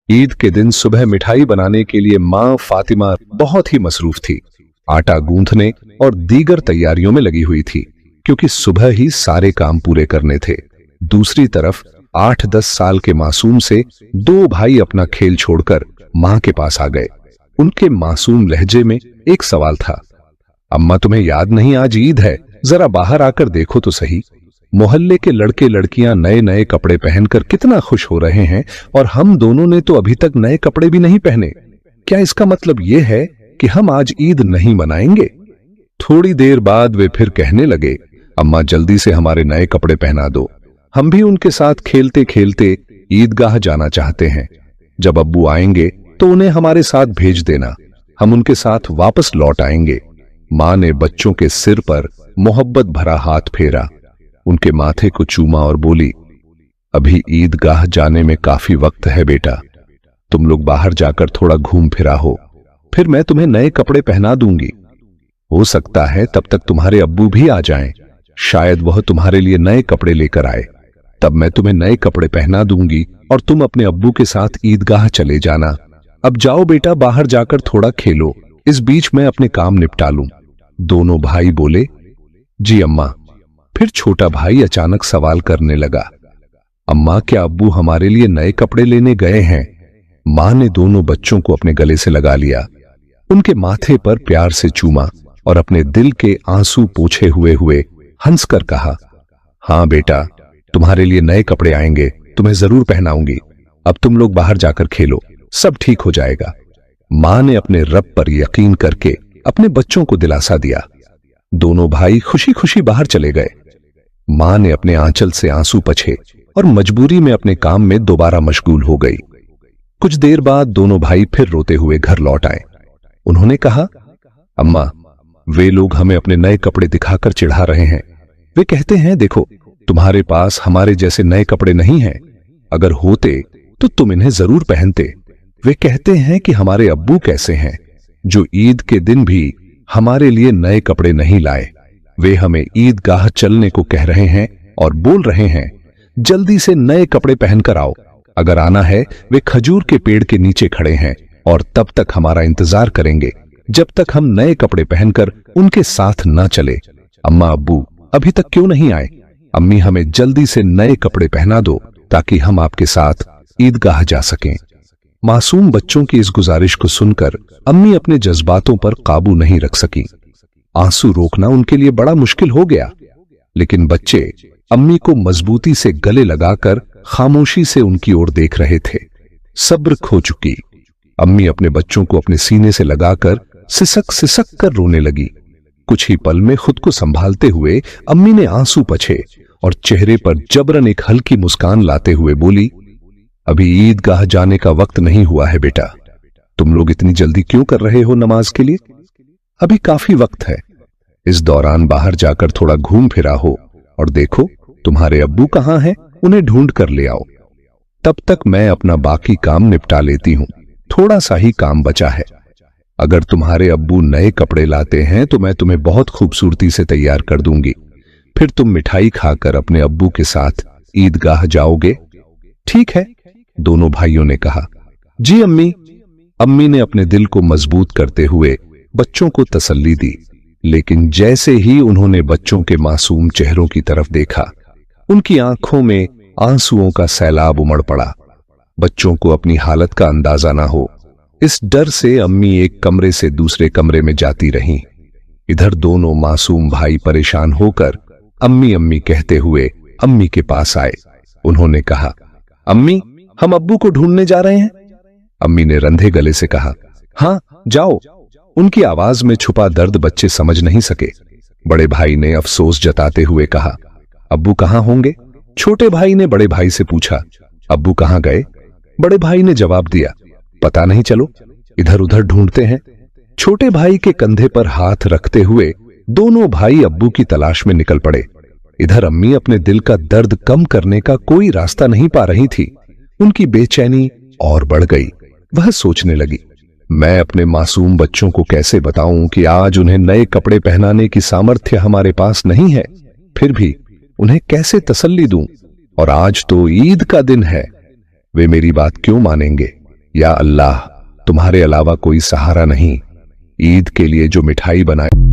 ईद के दिन सुबह मिठाई बनाने के लिए माँ फातिमा बहुत ही मसरूफ थी। आटा गूंथने और दीगर तैयारियों में लगी हुई थी, क्योंकि सुबह ही सारे काम पूरे करने थे। दूसरी तरफ 8-10 साल के मासूम से दो भाई अपना खेल छोड़कर माँ के पास आ गए। उनके मासूम लहजे में एक सवाल था, अम्मा तुम्हें याद नहीं आज ईद है, जरा बाहर आकर देखो तो सही। मोहल्ले के लड़के लड़कियां नए नए कपड़े पहनकर कितना खुश हो रहे हैं और हम दोनों ने तो अभी तक नए कपड़े भी नहीं पहने। क्या इसका मतलब यह है कि हम आज ईद नहीं मनाएंगे? थोड़ी देर बाद वे फिर कहने लगे, अम्मा जल्दी से हमारे नए कपड़े पहना दो, हम भी उनके साथ खेलते खेलते ईदगाह जाना चाहते हैं। जब अब्बू आएंगे तो उन्हें हमारे साथ भेज देना, हम उनके साथ वापस लौट आएंगे। माँ ने बच्चों के सिर पर मोहब्बत भरा हाथ फेरा, उनके माथे को चूमा और बोली, अभी ईदगाह जाने में काफी वक्त है बेटा, तुम लोग बाहर जाकर थोड़ा घूम फिरा हो, फिर मैं तुम्हें नए कपड़े पहना दूंगी। हो सकता है तब तक तुम्हारे अब्बू भी आ जाएं, शायद वह तुम्हारे लिए नए कपड़े लेकर आए, तब मैं तुम्हें नए कपड़े पहना दूंगी और तुम अपने अब्बू के साथ ईदगाह चले जाना। अब जाओ बेटा, बाहर जाकर थोड़ा खेलो, इस बीच मैं अपने काम निपटा लूं। दोनों भाई बोले, जी अम्मा। फिर छोटा भाई अचानक सवाल करने लगा, अम्मा क्या अब्बू हमारे लिए नए कपड़े लेने गए हैं? मां ने दोनों बच्चों को अपने गले से लगा लिया, उनके माथे पर प्यार से चूमा और अपने दिल के आंसू पोंछे हुए हुए हंसकर कहा, हां बेटा, तुम्हारे लिए नए कपड़े आएंगे, तुम्हें जरूर पहनाऊंगी। अब तुम लोग बाहर जाकर खेलो, सब ठीक हो जाएगा। मां ने अपने रब पर यकीन करके अपने बच्चों को दिलासा दिया। दोनों भाई खुशी खुशी बाहर चले गए। मां ने अपने आंचल से आंसू पोंछे और मजबूरी में अपने काम में दोबारा मशगूल हो गई। कुछ देर बाद दोनों भाई फिर रोते हुए घर लौट आए। उन्होंने कहा, अम्मा वे लोग हमें अपने नए कपड़े दिखाकर चिढ़ा रहे हैं। वे कहते हैं देखो, तुम्हारे पास हमारे जैसे नए कपड़े नहीं हैं, अगर होते तो तुम इन्हें जरूर पहनते। वे कहते हैं कि हमारे अब्बू कैसे हैं, जो ईद के दिन भी हमारे लिए नए कपड़े नहीं लाए। वे हमें ईदगाह चलने को कह रहे हैं और बोल रहे हैं, जल्दी से नए कपड़े पहनकर आओ। अगर आना है, वे खजूर के पेड़ के नीचे खड़े हैं और तब तक हमारा इंतजार करेंगे जब तक हम नए कपड़े पहनकर उनके साथ न चले। अम्मा अब्बू अभी तक क्यों नहीं आए? अम्मी हमें जल्दी से नए कपड़े पहना दो ताकि हम आपके साथ ईदगाह जा सकें। मासूम बच्चों की इस गुजारिश को सुनकर अम्मी अपने जज्बातों पर काबू नहीं रख सकी। आंसू रोकना उनके लिए बड़ा मुश्किल हो गया, लेकिन बच्चे अम्मी को मजबूती से गले लगाकर खामोशी से उनकी ओर देख रहे थे। सब्र खो चुकी अम्मी अपने बच्चों को अपने सीने से लगाकर सिसक सिसक कर रोने लगी। कुछ ही पल में खुद को संभालते हुए अम्मी ने आंसू पोंछे और चेहरे पर जबरन एक हल्की मुस्कान लाते हुए बोली, अभी ईदगाह जाने का वक्त नहीं हुआ है बेटा, तुम लोग इतनी जल्दी क्यों कर रहे हो नमाज के लिए? अभी काफी वक्त है। इस दौरान बाहर जाकर थोड़ा घूम फिरा हो और देखो तुम्हारे अब्बू कहां हैं, उन्हें ढूंढ कर ले आओ। तब तक मैं अपना बाकी काम निपटा लेती हूं, थोड़ा सा ही काम बचा है। अगर तुम्हारे अब्बू नए कपड़े लाते हैं तो मैं तुम्हें बहुत खूबसूरती से तैयार कर दूंगी, फिर तुम मिठाई खाकर अपने अब्बू के साथ ईदगाह जाओगे। ठीक है, दोनों भाइयों ने कहा। जी अम्मी। अम्मी ने अपने दिल को मजबूत करते हुए बच्चों को तसल्ली दी, लेकिन जैसे ही उन्होंने बच्चों के मासूम चेहरों की तरफ देखा, उनकी आंखों में आंसुओं का सैलाब उमड़ पड़ा। बच्चों को अपनी हालत का अंदाजा ना हो, इस डर से अम्मी एक कमरे से दूसरे कमरे में जाती रहीं। इधर दोनों मासूम भाई परेशान होकर अम्मी अम्मी कहते हुए अम्मी के पास आए। उन्होंने कहा, अम्मी हम अब्बू को ढूंढने जा रहे हैं। अम्मी ने रंधे गले से कहा, हां जाओ। उनकी आवाज में छुपा दर्द बच्चे समझ नहीं सके। बड़े भाई ने अफसोस जताते हुए कहा, अब्बू कहां होंगे? छोटे भाई ने बड़े भाई से पूछा, अब्बू कहां गए? बड़े भाई ने जवाब दिया, पता नहीं, चलो इधर उधर ढूंढते हैं। छोटे भाई के कंधे पर हाथ रखते हुए दोनों भाई अब्बू की तलाश में निकल पड़े। इधर अम्मी अपने दिल का दर्द कम करने का कोई रास्ता नहीं पा रही थी। उनकी बेचैनी और बढ़ गई। वह सोचने लगी, मैं अपने मासूम बच्चों को कैसे बताऊं कि आज उन्हें नए कपड़े पहनाने की सामर्थ्य हमारे पास नहीं है, फिर भी उन्हें कैसे तसल्ली दूं? और आज तो ईद का दिन है, वे मेरी बात क्यों मानेंगे? या अल्लाह, तुम्हारे अलावा कोई सहारा नहीं। ईद के लिए जो मिठाई बनाई